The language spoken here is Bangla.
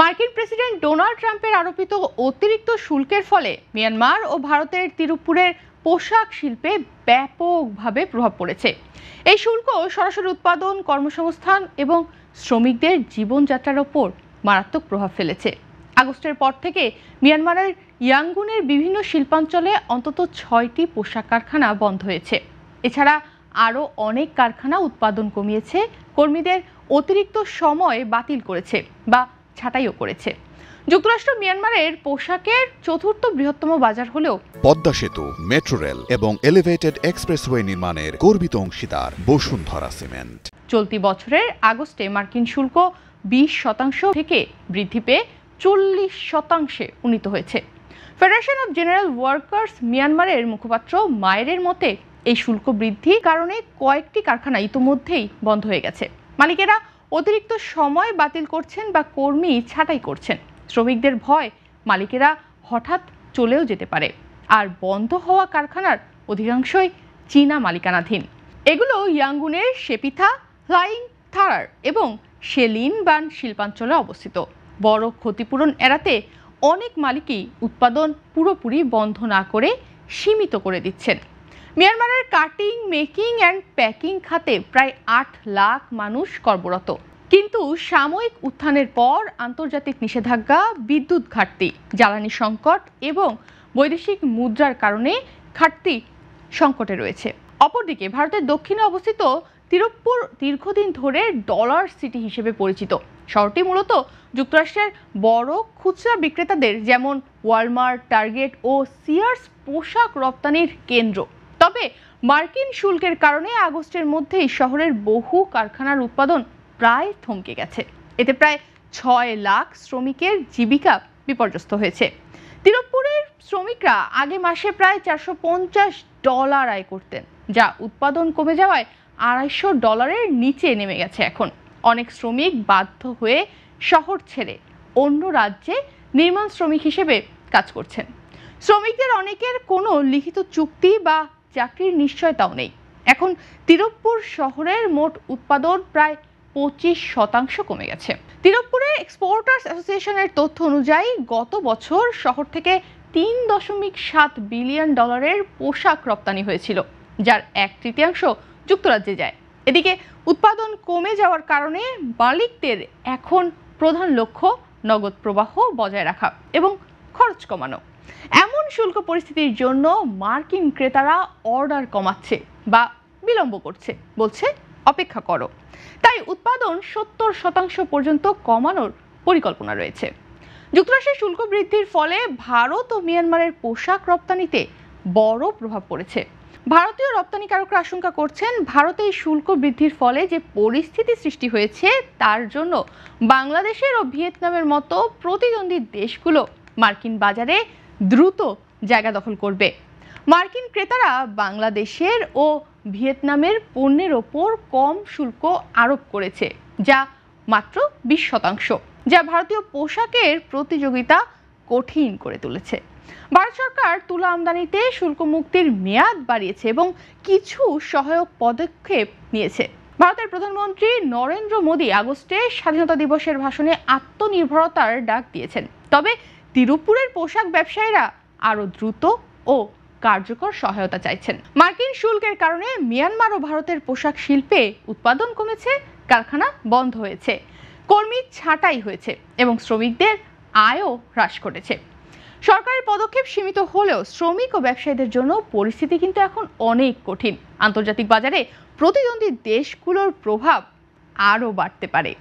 মার্কিন প্রেসিডেন্ট ডোনাল্ড ট্রাম্পের আরোপিত অতিরিক্ত শুল্কের ফলে মিয়ানমার ও ভারতের তিরুপুরের পোশাক শিল্পে ব্যাপকভাবে প্রভাব পড়েছে। এই শুল্ক সরাসরি উৎপাদন, কর্মসংস্থান এবং শ্রমিকদের জীবনযাত্রার ওপর মারাত্মক প্রভাব ফেলেছে। আগস্টের পর থেকে মিয়ানমারের ইয়াঙ্গুনের বিভিন্ন শিল্পাঞ্চলে অন্তত 6টি পোশাক কারখানা বন্ধ হয়েছে। এছাড়া আরও অনেক কারখানা উৎপাদন কমিয়েছে, কর্মীদের অতিরিক্ত সময় বাতিল করেছে বা ছাঁটাইও করেছে। যুক্তরাষ্ট্র মিয়ানমারের পোশাকের চতুর্থ বৃহত্তম বাজার হলেও পদ্মা সেতু, মেট্রো রেল এবং এলিভেটেড এক্সপ্রেসওয়ে নির্মাণের গর্বিত অংশীদার বসুন্ধরা সিমেন্ট। চলতি বছরের আগস্টে মার্কিন শুল্ক 20% থেকে বৃদ্ধি পেয়ে 40% উন্নীত হয়েছে। ফেডারেশন অব জেনারেল ওয়ার্কার্স মিয়ানমারের মুখপাত্র মায়ের মতে এই শুল্ক বৃদ্ধির কারণে কয়েকটি কারখানা ইতোমধ্যেই বন্ধ হয়ে গেছে। মালিকেরা অতিরিক্ত সময় বাতিল করছেন বা কর্মী ছাঁটাই করছেন। শ্রমিকদের ভয় মালিকেরা হঠাৎ চলেও যেতে পারে। আর বন্ধ হওয়া কারখানার অধিকাংশই চীনা মালিকানাধীন। এগুলো ইয়াঙ্গুনের শেপিথা, ফ্লাইং থারার এবং শেলিনবান শিল্পাঞ্চলে অবস্থিত। বড় ক্ষতিপূরণ এড়াতে অনেক মালিকই উৎপাদন পুরোপুরি বন্ধ না করে সীমিত করে দিচ্ছেন। মিয়ানমারের কাটিং, মেকিং অ্যান্ড প্যাকিং খাতে প্রায় 8 লাখ মানুষ কর্মরত। কিন্তু সাময়িক উত্থানের পর আন্তর্জাতিক নিষেধাজ্ঞা, বিদ্যুৎ ঘাটতি, জ্বালানি সংকট এবং বৈদেশিক মুদ্রার কারণে ঘাটতি সংকটে রয়েছে। অপরদিকে ভারতের দক্ষিণে অবস্থিত তিরুপ্পুর দীর্ঘদিন ধরে ডলার সিটি হিসেবে পরিচিত। শহরটি মূলত যুক্তরাষ্ট্রের বড় খুচরা বিক্রেতাদের যেমন ওয়ালমার্ট, টার্গেট ও সিয়ার্স পোশাক রপ্তানির কেন্দ্র। তবে মার্কিন শুল্কের কারণে আগস্টের মধ্যেই শহরের বহু কারখানার উৎপাদন প্রায় থমকে গেছে। এতে প্রায় 6 লাখ শ্রমিকের জীবিকা বিপর্যস্ত হয়েছে। তিরুপুরের শ্রমিকরা আগে মাসে প্রায় $450 আয় করতেন, যা উৎপাদন কমে যাওয়ায় $250 নিচে নেমে গেছে এখন। অনেক শ্রমিক বাধ্য হয়ে শহর ছেড়ে অন্য রাজ্যে নির্মাণ শ্রমিক হিসেবে কাজ করছেন। শ্রমিকদের অনেকের কোনো লিখিত চুক্তি বা চাকরির নিশ্চয়তাও নেই। এখন তিরুপুর শহরের মোট উৎপাদন প্রায় 25% কমে গেছে। তিরুপুরের এক্সপোর্টার্স অ্যাসোসিয়েশনের তথ্য অনুযায়ী গত বছর শহর থেকে $3.7 বিলিয়ন পোশাক রপ্তানি হয়েছিল, যার 1/3 যুক্তরাজ্যে যায়। এদিকে উৎপাদন কমে যাওয়ার কারণে মালিকদের এখন প্রধান লক্ষ্য নগদ প্রবাহ বজায় রাখা এবং খরচ কমানো। এমন শুল্ক পরিস্থিতির জন্য মার্কিন ক্রেতারা অর্ডার কমাচ্ছে বা বিলম্ব করছে, বলছে অপেক্ষা করো। তাই উৎপাদন 70% পর্যন্ত কমানোর পরিকল্পনা রয়েছে। যুক্তরাষ্ট্রের শুল্ক বৃদ্ধির ফলে ভারত ও মিয়ানমারের পোশাক রপ্তানিতে বড় প্রভাব পড়েছে। ভারতীয় রপ্তানিকারকরা আশঙ্কা করছেন, ভারতে এই শুল্ক বৃদ্ধির ফলে যে পরিস্থিতি সৃষ্টি হয়েছে তার জন্য বাংলাদেশের ও ভিয়েতনামের মতো প্রতিদ্বন্দ্বী দেশগুলো মার্কিন বাজারে দ্রুত জায়গা দখল করবে। মার্কিন ক্রেতারা বাংলাদেশের ও ভিয়েতনামের পণ্যের ওপর কম শুল্ক আরোপ করেছে, যা মাত্র 20%, যা ভারতীয় পোশাকের প্রতিযোগিতা কঠিন করে তুলেছে। ভারত সরকার তুলা আমদানিতে শুল্ক মুক্তির মেয়াদ বাড়িয়েছে এবং কিছু সহায়ক পদক্ষেপ নিয়েছে। ভারতের প্রধানমন্ত্রী নরেন্দ্র মোদী আগস্টে স্বাধীনতা দিবসের ভাষণে আত্মনির্ভরতার ডাক দিয়েছেন। তবে তিরুপুরের পোশাক ব্যবসায়ীরা আরও দ্রুত ও কার্যকর সহায়তা চাইছেন। মার্কিন শুল্কের কারণে মিয়ানমার ও ভারতের পোশাক শিল্পে উৎপাদন কমেছে, কারখানা বন্ধ হয়েছে, কর্মী ছাঁটাই হয়েছে এবং শ্রমিকদের আয়ও হ্রাস ঘটেছে। সরকারের পদক্ষেপ সীমিত হলেও শ্রমিক ও ব্যবসায়ীদের জন্য পরিস্থিতি কিন্তু এখন অনেক কঠিন। আন্তর্জাতিক বাজারে প্রতিদ্বন্দ্বী দেশগুলোর প্রভাব আরও বাড়তে পারে।